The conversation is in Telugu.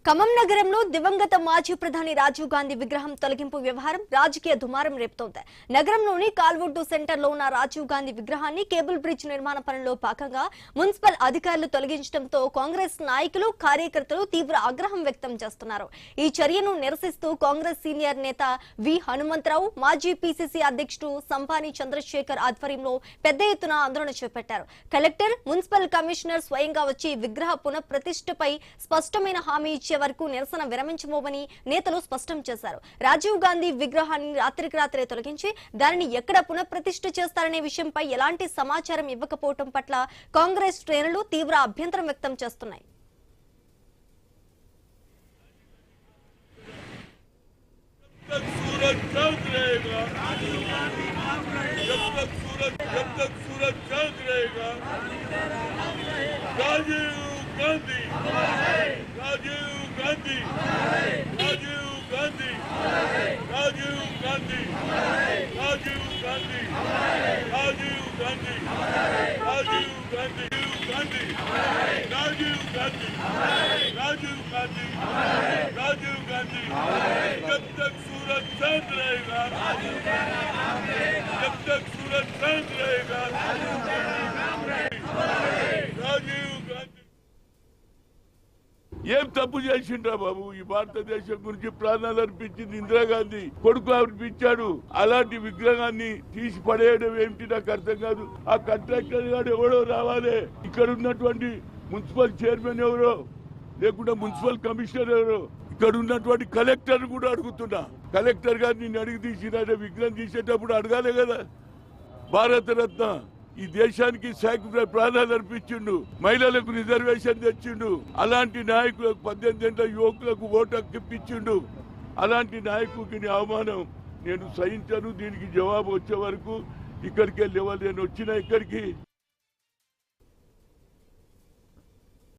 ఖమ్మం నగరంలో దివంగత మాజీ ప్రధాని రాజీవ్ గాంధీ విగ్రహం తొలగింపు వ్యవహారం రాజకీయ దుమారం రేపుతోంది. నగరంలోని కాల్వుడ్డు సెంటర్లో ఉన్న రాజీవ్ గాంధీ విగ్రహాన్ని కేబుల్ బ్రిడ్జ్ నిర్మాణ పనుల్లో భాగంగా మున్సిపల్ అధికారులు తొలగించడంతో కాంగ్రెస్ నాయకులు కార్యకర్తలు తీవ్ర ఆగ్రహం వ్యక్తం చేస్తున్నారు. ఈ చర్యను నిరసిస్తూ కాంగ్రెస్ సీనియర్ నేత వి హనుమంతరావు, మాజీ పీసీసీ అధ్యక్షుడు సంపాని చంద్రశేఖర్ ఆధ్వర్యంలో పెద్ద ఎత్తున ఆందోళన చేపట్టారు. కలెక్టర్, మున్సిపల్ కమిషనర్ స్వయంగా వచ్చి విగ్రహ పునఃప్రతిష్ఠపై స్పష్టమైన హామీ ఇచ్చే వరకు నిరసన విరమించబోమని నేతలు స్పష్టం చేశారు. రాజీవ్ గాంధీ విగ్రహాన్ని రాత్రికి రాత్రే తొలగించి దానిని ఎక్కడ పునఃప్రతిష్ఠ చేస్తారనే విషయంపై ఎలాంటి సమాచారం ఇవ్వకపోవడం పట్ల కాంగ్రెస్ శ్రేణులు తీవ్ర అభ్యంతరం వ్యక్తం చేస్తున్నాయి. जब तक सूरज चांद रहेगा, जब तक सूरज चांद रहेगा, राजीव गांधी ఏం తప్పు చేసిండ్రా బాబు? ఈ భారతదేశం గురించి ప్రాణాలు అర్పించింది ఇందిరాగాంధీ, కొడుకు అర్పించాడు. అలాంటి విగ్రహాన్ని తీసి పడేయడం ఏమిటి నాకు అర్థం కాదు. ఆ కాంట్రాక్టర్ గారు ఎవరో రావాలి, ఇక్కడ ఉన్నటువంటి మున్సిపల్ చైర్మన్ ఎవరో, లేకుండా మున్సిపల్ కమిషనర్ ఎవరో, ఇక్కడ ఉన్నటువంటి కలెక్టర్ కూడా అడుగుతున్నా. కలెక్టర్ గారు నిన్ను అడిగి తీసిన విగ్రహం తీసేటప్పుడు అడగాలి కదా. భారతరత్న ఈ దేశానికి ప్రాణాలు అర్పించిండు, మహిళలకు రిజర్వేషన్ తెచ్చిండు, అలాంటి నాయకులకు 18 ఏళ్ల యువకులకు ఓటు హక్కిప్పించిండు. అలాంటి నాయకుడికి అవమానం నేను సహించను. దీనికి జవాబు వచ్చే వరకు ఇక్కడికి వెళ్ళేవాళ్ళు. నేను వచ్చిన ఇక్కడికి